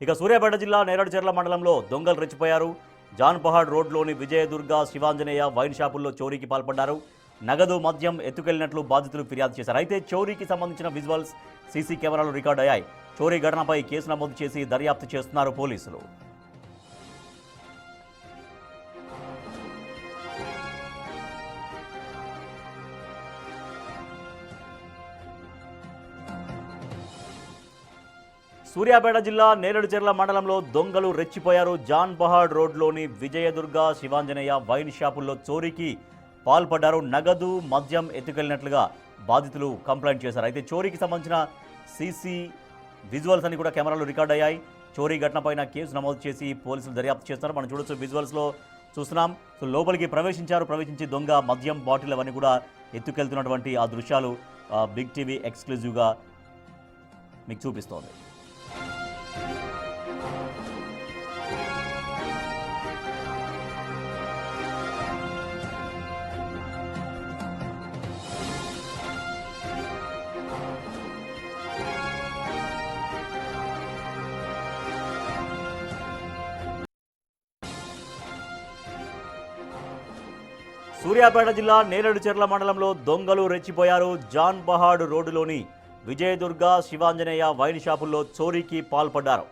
ఇక సూర్యాపేట జిల్లా నేరేడుచెర్ల మండలంలో దొంగలు రెచ్చిపోయారు. జాన్పహాడ్ రోడ్లోని విజయదుర్గ శివాంజనేయ వైన్ షాపుల్లో చోరీకి పాల్పడ్డారు. నగదు మద్యం ఎత్తుకెళ్లినట్లు బాధితులు ఫిర్యాదు చేశారు. అయితే చోరీకి సంబంధించిన విజువల్స్ సీసీ కెమెరాలు రికార్డు అయ్యాయి. చోరీ ఘటనపై కేసు నమోదు చేసి దర్యాప్తు చేస్తున్నారు పోలీసులు. సూర్యాపేట జిల్లా నేరేడుచెర్ల మండలంలో దొంగలు రెచ్చిపోయారు. జాన్పహాడ్ రోడ్లోని విజయదుర్గ శివాంజనేయ వైన్ షాపుల్లో చోరీకి పాల్పడ్డారు. నగదు మద్యం ఎత్తుకెళ్లినట్లుగా బాధితులు కంప్లైంట్ చేశారు. అయితే చోరీకి సంబంధించిన సీసీ విజువల్స్ అన్ని కూడా కెమెరాలు రికార్డ్ అయ్యాయి. చోరీ ఘటనపైన కేసు నమోదు చేసి పోలీసులు దర్యాప్తు చేస్తున్నారు. మనం చూడొచ్చు, విజువల్స్లో చూస్తున్నాం. సో లోపలికి ప్రవేశించి దొంగ మద్యం బాటిల్ అవన్నీ కూడా ఎత్తుకెళ్తున్నటువంటి ఆ దృశ్యాలు బిగ్ టీవీ ఎక్స్క్లూజివ్గా మీకు చూపిస్తోంది. సూర్యాపేట జిల్లా నేరేడుచెర్ల మండలంలో దొంగలు రెచ్చిపోయారు. జాన్పహాడ్ రోడ్డులోని విజయదుర్గ శివాంజనేయ వైన్ షాపుల్లో చోరీకి పాల్పడ్డారు.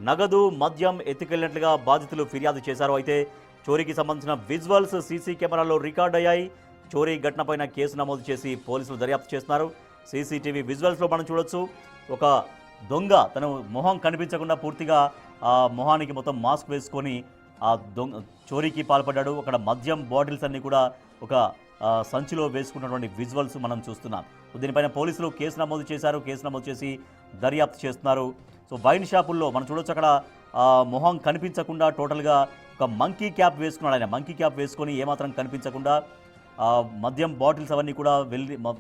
నగదు మద్యం ఎత్తుకెళ్లినట్లుగా బాధితులు ఫిర్యాదు చేశారు. అయితే చోరీకి సంబంధించిన విజువల్స్ సీసీ కెమెరాల్లో రికార్డ్ అయ్యాయి. చోరీ ఘటనపైన కేసు నమోదు చేసి పోలీసులు దర్యాప్తు చేస్తున్నారు. సీసీటీవీ విజువల్స్లో మనం చూడొచ్చు, ఒక దొంగ తన మొహం కనిపించకుండా పూర్తిగా ఆ మొహానికి మొత్తం మాస్క్ వేసుకొని ఆ చోరీకి పాల్పడ్డాడు. అక్కడ మద్యం బాటిల్స్ అన్ని కూడా ఒక సంచిలో వేసుకున్నటువంటి విజువల్స్ మనం చూస్తున్నాం. దీనిపైన పోలీసులు కేసు నమోదు చేశారు. కేసు నమోదు చేసి దర్యాప్తు చేస్తున్నారు. సో వైన్ షాపుల్లో మనం చూడొచ్చు, అక్కడ మొహం కనిపించకుండా టోటల్గా ఒక మంకీ క్యాప్ వేసుకున్నాడు. ఆయన మంకీ క్యాప్ వేసుకొని ఏమాత్రం కనిపించకుండా మద్యం బాటిల్స్ అవన్నీ కూడా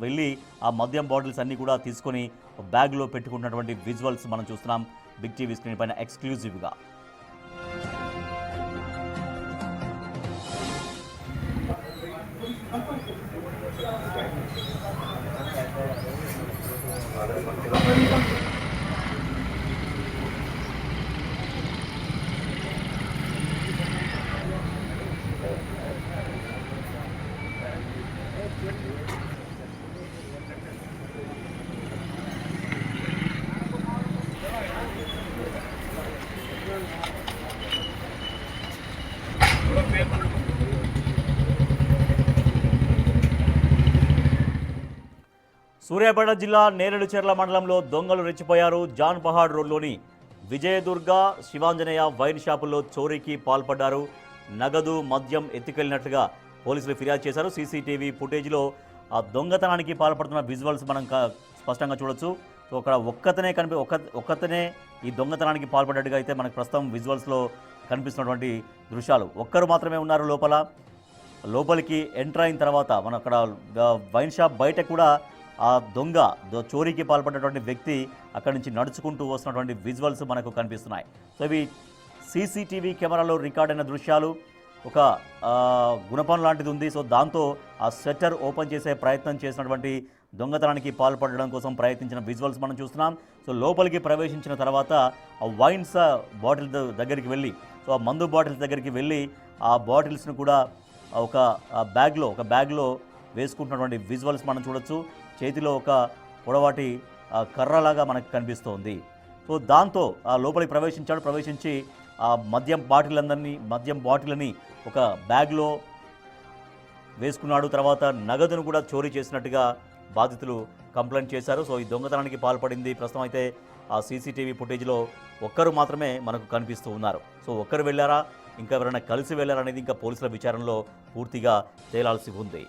వెళ్ళి ఆ మద్యం బాటిల్స్ అన్నీ కూడా తీసుకొని బ్యాగ్లో పెట్టుకున్నటువంటి విజువల్స్ మనం చూస్తున్నాం బిగ్ టీవీ స్క్రీన్ పైన ఎక్స్క్లూజివ్గా. సూర్యాపేట జిల్లా నేరేడుచెర్ల మండలంలో దొంగలు రెచ్చిపోయారు. జాన్పహాడ్ రోడ్లోని విజయదుర్గ శివాంజనేయ వైన్ షాపుల్లో చోరీకి పాల్పడ్డారు. నగదు మద్యం ఎత్తుకెళ్లినట్లుగా పోలీసులు ఫిర్యాదు చేశారు. సీసీటీవీ ఫుటేజ్లో ఆ దొంగతనానికి పాల్పడుతున్న విజువల్స్ మనం స్పష్టంగా చూడొచ్చు. సో అక్కడ ఒక్కతనే ఈ దొంగతనానికి పాల్పడ్డట్టుగా అయితే మనకు ప్రస్తుతం విజువల్స్లో కనిపిస్తున్నటువంటి దృశ్యాలు. ఒక్కరు మాత్రమే ఉన్నారు లోపలికి ఎంటర్ అయిన తర్వాత మనం అక్కడ వైన్ షాప్ బయట కూడా ఆ చోరీకి పాల్పడినటువంటి వ్యక్తి అక్కడి నుంచి నడుచుకుంటూ వస్తున్నటువంటి విజువల్స్ మనకు కనిపిస్తున్నాయి. సో ఇవి సీసీటీవీ కెమెరాలో రికార్డ్ అయిన దృశ్యాలు. ఒక గుణపం లాంటిది ఉంది. సో దాంతో ఆ షట్టర్ ఓపెన్ చేసే ప్రయత్నం చేసినటువంటి దొంగతనానికి పాల్పడడం కోసం ప్రయత్నించిన విజువల్స్ మనం చూస్తున్నాం. సో లోపలికి ప్రవేశించిన తర్వాత ఆ వైన్స్ బాటిల్ దగ్గరికి వెళ్ళి, సో ఆ మందు బాటిల్స్ దగ్గరికి వెళ్ళి ఆ బాటిల్స్ను కూడా ఒక బ్యాగ్లో వేసుకుంటున్నటువంటి విజువల్స్ మనం చూడొచ్చు. చేతిలో ఒక పొడవాటి కర్రలాగా మనకు కనిపిస్తోంది. సో దాంతో ఆ లోపలికి ప్రవేశించి ఆ మద్యం బాటిల్ని ఒక బ్యాగ్లో వేసుకున్నాడు. తర్వాత నగదును కూడా చోరీ చేసినట్టుగా బాధితులు కంప్లైంట్ చేశారు. సో ఈ దొంగతనానికి పాల్పడింది ప్రస్తుతం అయితే ఆ సీసీటీవీ ఫుటేజ్లో ఒక్కరు మాత్రమే మనకు కనిపిస్తూ ఉన్నారు. సో ఒక్కరు వెళ్ళారా, ఇంకా ఎవరైనా కలిసి వెళ్ళారా అనేది ఇంకా పోలీసుల విచారణలో పూర్తిగా తేలాల్సి ఉంది.